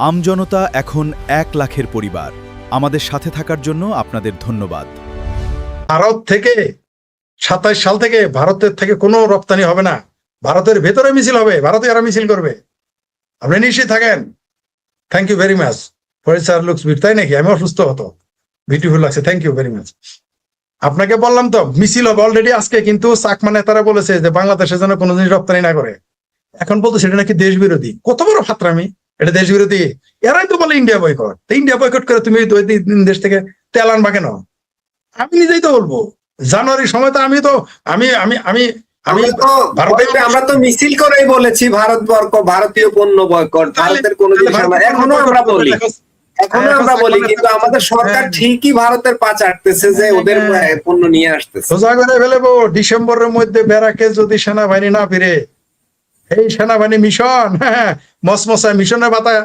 আমজনতা এখন ১ লাখের পরিবার। আমাদের সাথে থাকার জন্য আপনাদের ধন্যবাদ। ভারত থেকে ২৭ সাল থেকে ভারতের থেকে কোনো রপ্তানি হবে না। ভারতের ভেতরে মিছিল হবে, ভারতে এরা মিছিল করবে। আপনি নিশ্চিত থাকেন। Thank you very much. Sir looks bit, তাই নাকি? আমি অসুস্থ হতো, বিউটিফুল লাগছে। Thank you very much. আপনাকে বললাম তো মিছিল হবে অলরেডি আজকে, কিন্তু চাকমা নেতারা বলেছে যে বাংলাদেশে যেন কোনো জিনিস রপ্তানি না করে। এখন বলতো সেটা নাকি দেশ বিরোধী। কত বড় ফাত্রামি! এটা দেশ বিরোধী? এরাই তো বলে ইন্ডিয়া বয়কট। ইন্ডিয়া বয়কট করে তুমি দেশ থেকে তেল আনবা কেন? আমি নিজেই তো বলবো, জানুয়ারির সময় তো আমি আমরা তো মিছিল করেই বলেছি ভারতীয় পণ্য বয়কট, ভারতের কোনো জিনিস এখনো আমরা বলি, কিন্তু আমাদের সরকার ঠিকই ভারতের পা চাটতেছে যে ওদের পণ্য নিয়ে আসতেছে। সোজা করে ফেলবো। ডিসেম্বরের মধ্যে ব্যারাকে যদি সেনাবাহিনী না ফিরে, এই সেনাবাহিনী মিশন, মসমসা মিশনের পাতা,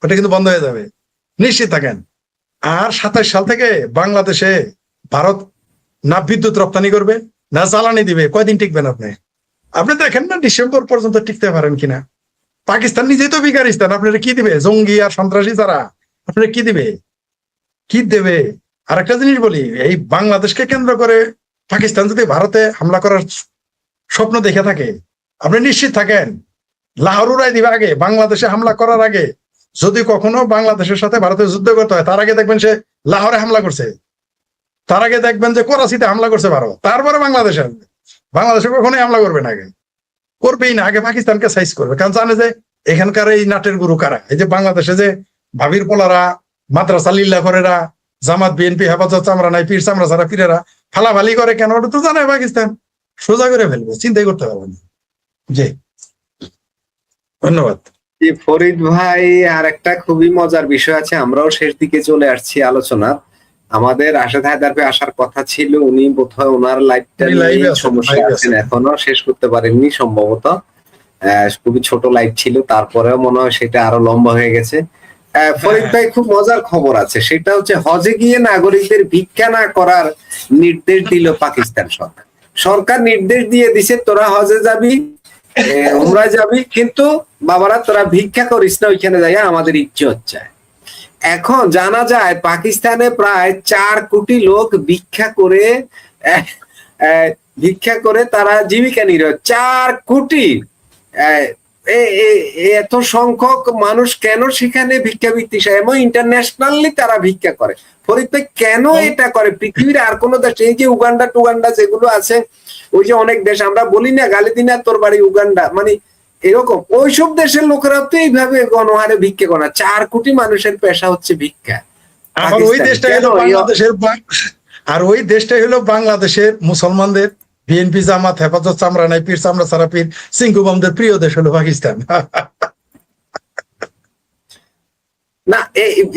ওটা কিন্তু বন্ধ হয়ে যাবে, নিশ্চিত থাকেন। আর ২৭ সাল থেকে বাংলাদেশে ভারত না বিদ্যুৎ রপ্তানি করবে না জ্বালানি দিবে। কয়দিন টিকবেন আপনি? আপনি দেখেন না ডিসেম্বর পর্যন্ত টিকতে পারেন কিনা। পাকিস্তান নিজেই তো বিকারিস্তান, আপনারা কি দিবে? জঙ্গি আর সন্ত্রাসী ছাড়া আপনারা কি দিবে? কি দেবে? আর একটা জিনিস বলি, এই বাংলাদেশকে কেন্দ্র করে পাকিস্তান যদি ভারতে হামলা করার স্বপ্ন দেখে থাকে, আপনি নিশ্চিত থাকেন লাহোর উড়াই দিবে আগে। বাংলাদেশে হামলা করার আগে যদি কখনো বাংলাদেশের সাথে ভারতের যুদ্ধ করতে হয়, তার আগে দেখবেন সে লাহোরে হামলা করছে, তার আগে দেখবেন যে করাচিতে হামলা করছে ভারত, তারপরে বাংলাদেশে আসবে। বাংলাদেশে কখনোই হামলা করবে না, আগে করবেই না, আগে পাকিস্তানকে সাইজ করবে। কারণ জানে যে এখানকার এই নাটের গুরু কারা। এই যে বাংলাদেশে যে ভাবির পোলারা, মাদ্রাসা লিল্লা করেরা, জামাত বিএনপি হেফাজত চামড়া নাই, পীর চামড়া ছাড়া পীরেরা ফালাফালি করে কেন, ওটা তো জানে পাকিস্তান। সোজা করে ফেলবে, চিন্তাই করতে পারবে না। জি, ধন্যবাদ। ফরিদ ভাই, আর একটা খুবই মজার বিষয় আছে, আমরাও শেষ দিকে চলে আসছি আলোচনা। আমাদের রাশেদ হায়দারকে আসার কথা ছিল, উনি বোধহয় ওনার লাইভটা সমস্যা আছেন, এখনো শেষ করতে পারেননি সম্ভবত। খুবই ছোট লাইভ ছিল, তারপরেও মনে হয় সেটা আরো লম্বা হয়ে গেছে। ফরিদ ভাই, খুব মজার খবর আছে, সেটা হচ্ছে হজে গিয়ে নাগরিকদের ভিক্ষা না করার নির্দেশ দিল পাকিস্তান সরকার। সরকার নির্দেশ দিয়ে দিছে, তোরা হজে যাবি, উমরায় যাবি, কিন্তু বাবারা তোরা ভিক্ষা করিস না, ওইখানে যাই আমাদের ইজ্জত চায়। এখন জানা যায় পাকিস্তানে প্রায় ৪ কোটি লোক ভিক্ষা করে তারা জীবিকা নির্বাহ। ৪ কোটি! এত সংখ্যক মানুষ কেন সেখানে ভিক্ষাবৃত্তি এবং ইন্টারন্যাশনালি তারা ভিক্ষা করে? ফরিদ ভাই, কেন এটা করে? পৃথিবীর আর কোন দেশ, এই যে উগান্ডা টুগান্ডা যেগুলো আছে, ওই যে অনেক দেশ, আমরা বলি না গালি দিনা তোর বাড়ি উগান্ডা, মানে এরকম ওইসব দেশের লোকেরা তো এইভাবে গণহারে ভিক্ষা করে না। ৪ কোটি মানুষের পেশা হচ্ছে ভিক্ষা। আর ওই দেশটাই হলো বাংলাদেশের মুসলমানদের, বিএনপি জামাত হেফাজত চামড়া নাই, পীর চামড়া ছাড়া পীর, সিংকুবামদের প্রিয় দেশ হলো পাকিস্তান। না,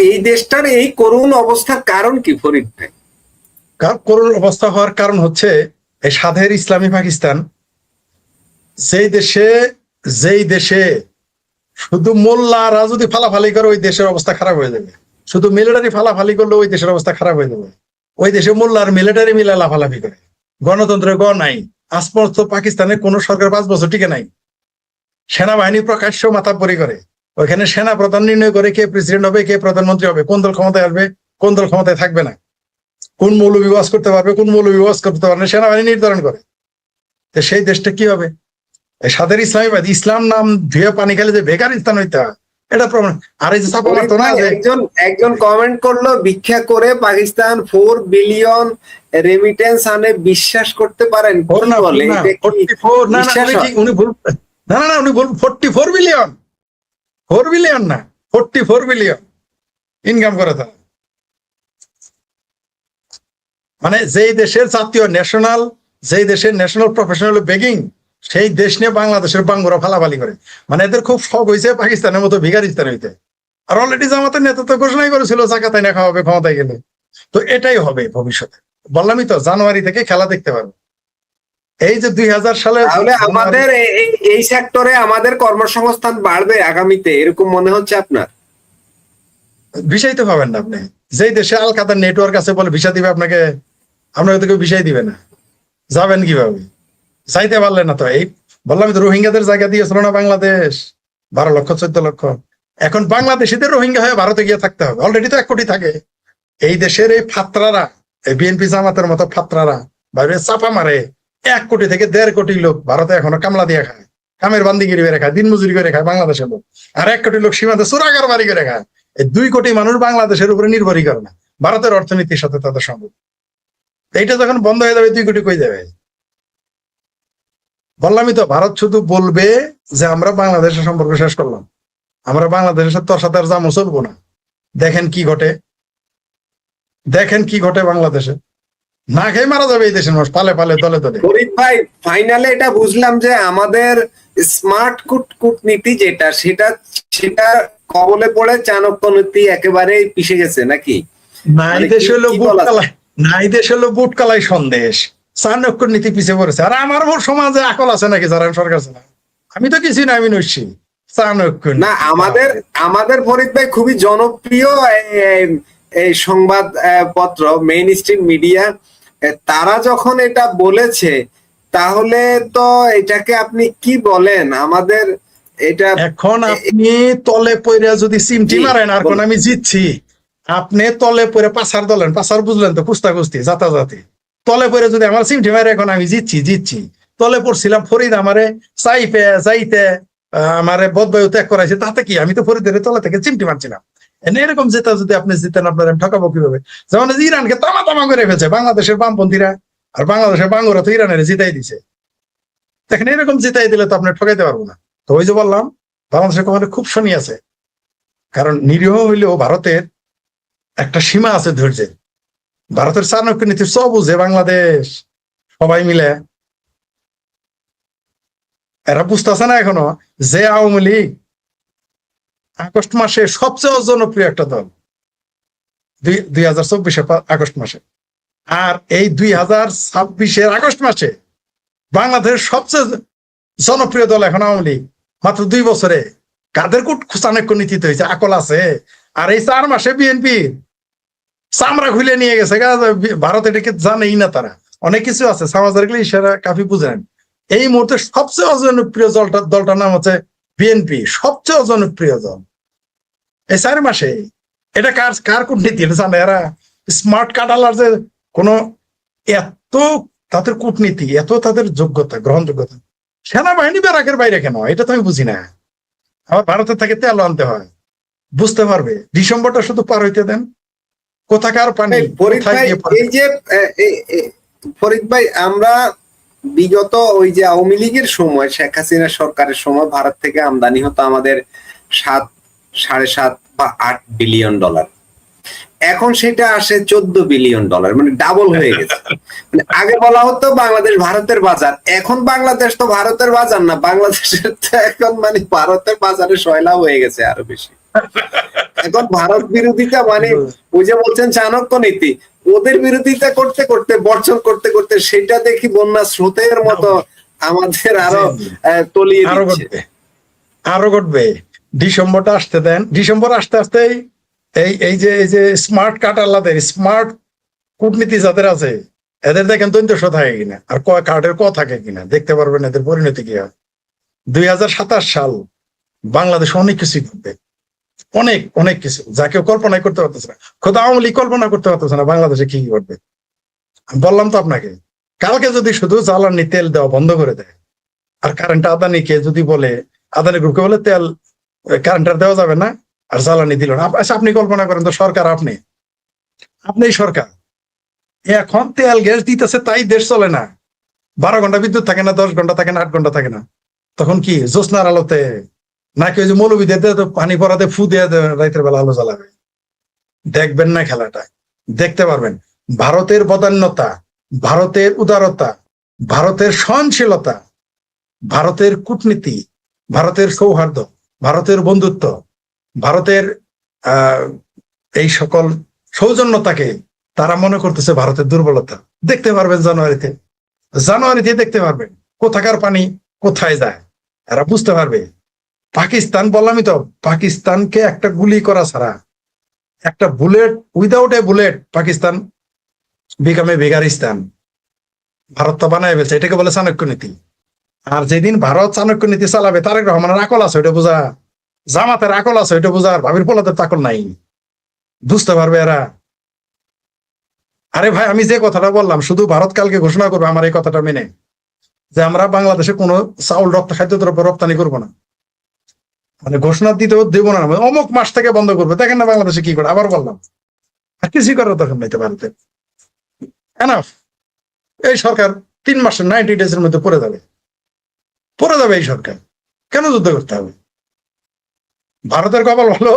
এই দেশটার এই করুণ অবস্থার কারণ কি ফরিদ ভাই? করুণ অবস্থা হওয়ার কারণ হচ্ছে এই সাধের ইসলামী পাকিস্তান। যেই দেশে শুধু মোল্লারা যদি ফালাফালি করে, ওই দেশের অবস্থা খারাপ হয়ে যাবে। শুধু মিলিটারি ফালাফালি করলে ওই দেশের অবস্থা খারাপ হয়ে যাবে। ওই দেশে মোল্লার মিলিটারি মিলে লাফালাফি করে, গণতন্ত্রের গ নাই। আজ পর্যন্ত পাকিস্তানের কোন সরকার 5 বছর টিকে নাই। সেনাবাহিনী প্রকাশ্য মাথাপরি করে, ওইখানে সেনা প্রধান নির্ণয় করে কে প্রেসিডেন্ট হবে, কে প্রধানমন্ত্রী হবে, কোন দল ক্ষমতায় আসবে, কোন দল ক্ষমতায় থাকবে না, কোন মৌলবি ওয়াজ করতে পারবে, কোন মৌলবি ওয়াজ করতে পারবে না, সেনাবাহিনী নির্ধারণ করে। তো সেই দেশটা কি হবে? সাদের ইসলামীবাদ, ইসলাম নাম ধুয়ে পানি খেলে যে বেকার স্থান হইতে হয়, এটা প্রমাণ। আর এই যে একজন কমেন্ট করলো, ভিক্ষা করে পাকিস্তান 4 বিলিয়ন রেমিটেন্স আনে, বিশ্বাস করতে পারেন? উনি ভুল, উনি ভুল। 44 বিলিয়ন, 4 বিলিয়ন না, 44 বিলিয়ন ইনকাম করে তারা। মানে যেই দেশের জাতীয় ন্যাশনাল, যেই দেশের ন্যাশনাল প্রফেশনাল বেগিং, সেই দেশ নিয়ে বাংলাদেশের বাঙ্গুরা ফালাফালি করে। মানে এদের খুব শখ হয়েছে পাকিস্তানের মতো ভিখারিস্তান হইতে। আর অলরেডি জামাতের নেতা তো ঘোষণাই করেছিল জাকাত আইনা খাওয়াবে ক্ষমতায় গেলে। তো এটাই হবে ভবিষ্যতে। বললামই তো, জানুয়ারি থেকে খেলা দেখতে পারবো। এই যে 2000 সালে আমাদের এই সেক্টরে আমাদের কর্মসংস্থান বাড়বে আগামীতে, এরকম মনে হচ্ছে আপনার? ভিসাই তো পাবেন না আপনি। যেই দেশে আল কাদার নেটওয়ার্ক আছে বলে ভিসা দিবে আপনাকে, আপনাকে তো কেউ ভিসাই দিবে না। যাবেন কিভাবে? চাইতে পারলেন না তো। এই বললাম তো, রোহিঙ্গাদের জায়গা দিয়েছিল না বাংলাদেশ, 12 লক্ষ 14 লক্ষ। এখন বাংলাদেশিদের রোহিঙ্গা হয়ে ভারতে গিয়ে থাকতে হবে, অলরেডি তো 1 কোটি থাকে। এই দেশের এই ফাত্রারা, এই বিএনপি জামাতের মতো ফাত্রারা বাইরে চাপা মারে, 1 কোটি থেকে 1.5 কোটি লোক ভারতে এখনো কামলা দিয়ে খায়, কামের বান্দিগিরি করে খায়, দিন মজুরি করে খায় বাংলাদেশের লোক। আর 1 কোটি লোক সীমান্তে চোরাকার বাড়ি করে খায়। এই 2 কোটি মানুষ বাংলাদেশের উপরে নির্ভরই করে না, ভারতের অর্থনীতির সাথে তাদের সম্পর্ক। এইটা যখন বন্ধ হয়ে যাবে 2 কোটি কই যাবে? বললামই তো, ভারত শুধু বলবে যে আমরা বাংলাদেশের সম্পর্ক শেষ করলাম, আমরা বাংলাদেশের সাথে তোর সাথে আর জামও চলবো না। দেখেন কি ঘটে, দেখেন কি ঘটে বাংলাদেশে। না খেয়ে মারা যাবে এই দেশের মানুষ, পালে পালে দলে দলে। ফরিদ ভাই, ফাইনালে এটা বুঝলাম যে আমাদের স্মার্ট কূটনীতি যেটা, সেটা কবলে পড়ে চাণক্য নীতি একেবারে পিষে গেছে নাকি? নাই দেশ হলো বুট কালাই, নাই দেশ হলো বুট কালাই সন্দেশ, চাণক্য নীতি পিছিয়ে পড়েছে। আর আমার সমাজে আকল আছে নাকি যারা সরকার চালায়? আমি তো কিছুই না, আমি নইছি চাণক্য না। আমাদের ফরিদ ভাই খুবই জনপ্রিয় এই সংবাদ পত্র, মেইন স্ট্রিম মিডিয়া, তারা যখন এটা বলেছে, তাহলে তো এটাকে আপনি কি বলেন? আমাদের এটা এখন আপনি তলে পড়ে যদি চিমটি মারেন আর কোন আমি জিতছি, আপনি তলে পড়ে পাছার দলেন, পাছার বুঝলেন তো, কুস্তা কুস্তি জাতি, তলে পড়ে যদি আমার চিমটি মারে এখন আমি জিতছি। তলে পড়ছিলাম, ফরিদ আমারে যাইতে আমারে বদবায়ু ত্যাগ করাইছে, তাতে কি? আমি তো ফরিদের তলে থেকে চিমটি মারছিলাম। এরকম জেতা যদি আপনি জিতেন, আপনার আমি ঠকাবো কিভাবে? যেমন ইরানকে তামা করে ফেলছে বাংলাদেশের বামপন্থীরা, আর বাংলাদেশের বাঙ্গুরা তো ইরানের জিতাই দিছে। দেখেন, এরকম জিতাই দিলে তো আপনি ঠকাইতে পারবো না। তো ওই যে বললাম, বাংলাদেশের কখনো খুব শনি আছে, কারণ নিরীহ হইলেও ভারতের একটা সীমা আছে ধৈর্যের। ভারতের চাণক্য নীতির সব বুঝে বাংলাদেশ সবাই মিলে। এরা বুঝতেছে না এখনো যে আওয়ামী লীগ আগস্ট মাসে সবচেয়ে জনপ্রিয় একটা দল, 2024 আগস্ট মাসে, আর এই 2026 আগস্ট মাসে বাংলাদেশের সবচেয়ে জনপ্রিয় দল এখন আওয়ামী লীগ। মাত্র 2 বছরে কাদের চাণক্য নীতিতে হয়েছে, আকল আছে। আর এই 4 মাসে বিএনপি চামড়া খুলে নিয়ে গেছে। ভারত এটাকে জানেই না, তারা অনেক কিছু আছে সমাজের ইশারা কাফি বুঝেন। এই মুহূর্তে সবচেয়ে অজনপ্রিয় দলটার নাম হচ্ছে বিএনপি, সবচেয়ে অজনপ্রিয় দল এই 4 মাসে। এটা কার কূটনীতি এটা জানে এরা? স্মার্ট কার্ডালার যে কোনো এত তাদের কূটনীতি, এত তাদের যোগ্যতা, গ্রহণযোগ্যতা। সেনাবাহিনী ব্যারাকের বাইরে কেন, এটা তো আমি বুঝি না। আবার ভারতের থেকে তেল আনতে হয়, বুঝতে পারবে। ডিসেম্বরটা শুধু পার হইতে দেন, কোথাকার পানি। এই যে ফরিদ ভাই, আমরা বিগত ওই যে আওয়ামী লীগের সময়, শেখ হাসিনা সরকারের সময় ভারত থেকে আমদানি হতো আমাদের 7, 7.5 বা 8 বিলিয়ন ডলার। এখন সেটা আসে 14 বিলিয়ন ডলার, মানে ডাবল হয়ে গেছে। মানে আগে বলা হতো বাংলাদেশ ভারতের বাজার, এখন বাংলাদেশ তো ভারতের বাজার না, বাংলাদেশের তো এখন মানে ভারতের বাজারে সয়লাভ হয়ে গেছে আরো বেশি। এখন ভারত বিরোধিতা, মানে ওই যে বলছেন চাণক্য নীতি, ওদের বিরোধিতা করতে করতে, বর্জন করতে করতে, সেটা দেখি বন্যা স্রোতের মতো আমাদের আরো তলিয়ে দিচ্ছে। আরো ঘটবে। ডিসেম্বরটা আসতে দেন, ডিসেম্বর আসতে আসতেই এই যে স্মার্ট কার্ডারদের, স্মার্ট কূটনীতি যাদের আছে, এদের দেখেন দৈন্যশো থাকে কিনা, আর কার্ডের ক থাকে কিনা, দেখতে পারবেন এদের পরিণতি কি হয়। 2027 সাল বাংলাদেশ অনেক কিছু ঘটবে, অনেক অনেক কিছু, যা কেউ কল্পনাই করতে পারতেছে না। খোদা আওয়ামী লীগ কল্পনা করতে পারতেছে না বাংলাদেশে কি ঘটবে। বললাম তো আপনাকে, কালকে যদি শুধু জ্বালানি তেল দেওয়া বন্ধ করে দেয়, আর কারেন্ট আদানিকে যদি বলে, আদানি গ্রুপকে বলে তেল কারেন্টার দেওয়া যাবে না, আর জ্বালানি দিল না। আচ্ছা, আপনি কল্পনা করেন তো, সরকার আপনি সরকার, এখন তেল গ্যাস দিতেছে, তাই দেশ চলে না। 12 ঘন্টা বিদ্যুৎ থাকে না, 10 ঘন্টা থাকে না, 8 ঘন্টা থাকে না। তখন কি জ্যোৎস্নার আলোতে, নাকি ওই যে মৌলবীদের পানি পরাতে ফু দিয়ে রাতের বেলা আলো জ্বালাবে? দেখবেন না খেলাটা, দেখতে পারবেন। ভারতের বদান্যতা, ভারতের উদারতা, ভারতের সহনশীলতা, ভারতের কূটনীতি, ভারতের সৌহার্দ্য, ভারতের বন্ধুত্ব, ভারতের এই সকল সৌজন্যতাকে তারা মনে করতেছে ভারতের দুর্বলতা। দেখতে পারবেন জানুয়ারিতে দেখতে পারবেন কোথাকার পানি কোথায় যায়, এরা বুঝতে পারবে। পাকিস্তান, বললামই তো, পাকিস্তানকে একটা গুলি করা ছাড়া, একটা bullet, without a bullet Pakistan becomes বেগারিস্তান। ভারত তো বানায় ফেলছে, এটাকে বলে চাণক্য নীতি। আর যেদিন ভারত চাণক্য নীতি চালাবে, তারেক রহমানের আকল আছে ওটা বোঝা। জামাতের আকল আছে ওইটা বোঝার, ভাবির পোলাদের আকল নাই, বুঝতে পারবে এরা। আরে ভাই, আমি যে কথাটা বললাম, শুধু ভারত কালকে ঘোষণা করবে আমার এই কথাটা মেনে, যে আমরা বাংলাদেশে কোনো চাউল খাদ্যদ্রব্য রপ্তানি করবো না, মানে ঘোষণা দিতেও দেবো না, অমুক মাস থেকে বন্ধ করবে। দেখেন না বাংলাদেশে কি করে, আবার বললাম, আর কিছুই করার দরকার নাই ভারতে। এনাফ। এই সরকার 3 মাসের 90 ডেজের মধ্যে পড়ে যাবে এই সরকার। কেন যুদ্ধ করতে হবে? ভারতের কপাল ভালো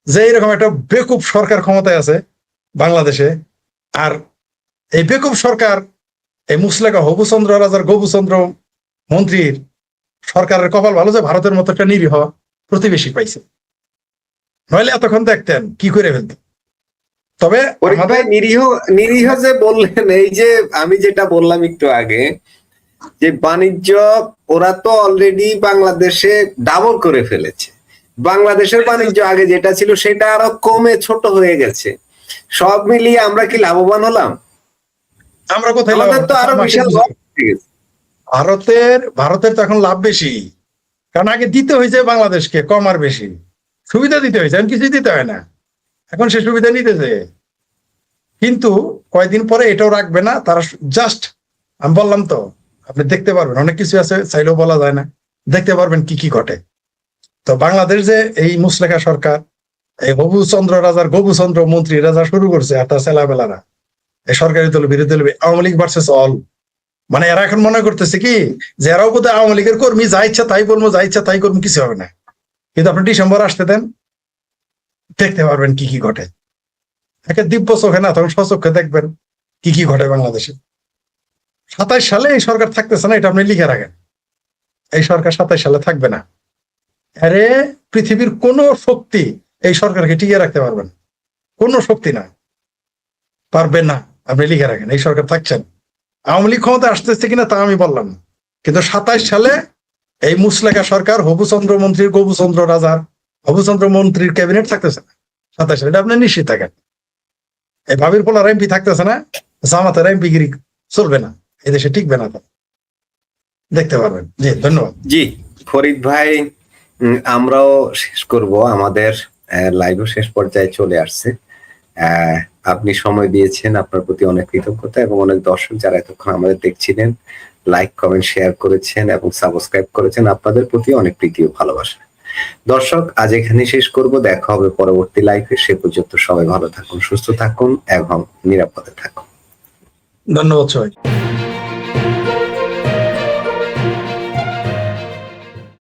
যে এইরকম একটা বেকুব সরকার ক্ষমতায় আছে বাংলাদেশে। আর এই বেকুব সরকার, এই মুসলেকা হবুচন্দ্র রাজার গবুচন্দ্র মন্ত্রীর সরকারের কপাল ভালো যে ভারতের মতো একটা নিরীহ প্রতিবেশী পাইছে, নইলে এতক্ষণ দেখতেন কি করে ফেলতেন। তবে নিরীহ নিরীহ যে বললেন, এই যে আমি যেটা বললাম একটু আগে, যে বাণিজ্য ওরা তো অলরেডি বাংলাদেশে ডাবল করে ফেলেছে। বাংলাদেশের বাণিজ্য আগে যেটা ছিল সেটা আরো কমে ছোট হয়ে গেছে। সব মিলিয়ে আমরা কি লাভবান হলাম? আমরা কোথায়? আমাদের তো আরো বিশাল ভারতের তো এখন লাভ বেশি, কারণ আগে দিতে হয়েছে বাংলাদেশকে কম আর বেশি, সুবিধা দিতে হয়েছে, এখন কিছুই দিতে হয় না, এখন সে সুবিধা নিতেছে। কিন্তু কয়েকদিন পরে এটাও রাখবে না তারা, জাস্ট আমি বললাম তো, আপনি দেখতে পারবেন অনেক কিছু আছে, চাইলেও বলা যায় না, দেখতে পারবেন কি কি ঘটে। তো বাংলাদেশ যে এই মুসলেখা সরকার, এই হবুচন্দ্র রাজার গবুচন্দ্র মন্ত্রী রাজা শুরু করছে, আর তার ছেলাবেলারা এই সরকারি দল বিরোধী দল, আওয়ামী লীগ ভার্সেস অল, মানে এরা এখন মনে করতেছে কি যে এরাও বোধহয় আওয়ামী লীগের কর্মী, যা ইচ্ছা তাই বলবো, যা ইচ্ছা তাই করবো, কিছু হবে না। কিন্তু আপনি ডিসেম্বর আসতে দেন, দেখতে পারবেন কি কি ঘটে। একে দিব্য চোখে না, তখন স্বচক্ষে দেখবেন কি কি ঘটে বাংলাদেশে। 27 সালে এই সরকার থাকতেছে না, এটা আপনি লিখে রাখেন, এই সরকার 27 সালে থাকবে না। আরে পৃথিবীর কোন শক্তি এই সরকারকে টিকিয়ে রাখতে পারবেন, কোন শক্তি না, পারবেন না। আপনি লিখে রাখেন, এই সরকার থাকছেন। আওয়ামী লীগ ক্ষমতা আসতেছে কিনা তা আমি বললাম না, কিন্তু 27 সালে এই মুসলেখা সরকার হবুচন্দ্র মন্ত্রীর গবুচন্দ্র রাজার হবুচন্দ্র মন্ত্রীর ক্যাবিনেট থাকতেছে না 27 সালে, এটা আপনি নিশ্চিত থাকেন। এই ভাবির পোলার এমপি থাকতেছে না, জামাতের এমপি গিরি চলবে না, এদেশে টিকবে না, দেখতে পারবেন। জি ধন্যবাদ। জি ফরিদ ভাই, আমরাও শেষ করব, আমাদের লাইভও শেষ পর্যায়ে চলে আসছে। আপনি সময় দিয়েছেন, আপনার প্রতি অনেক কৃতজ্ঞতা, এবং অনেক দর্শক যারা এতক্ষণ আমাদের দেখছিলেন, লাইক কমেন্ট শেয়ার করেছেন এবং সাবস্ক্রাইব করেছেন, আপনাদের প্রতি অনেক প্রীতি ও ভালোবাসা। দর্শক, আজ এখানে শেষ করব, দেখা হবে পরবর্তী লাইভে। সে পর্যন্ত সবাই ভালো থাকুন, সুস্থ থাকুন এবং নিরাপদে থাকুন। ধন্যবাদ সবাই।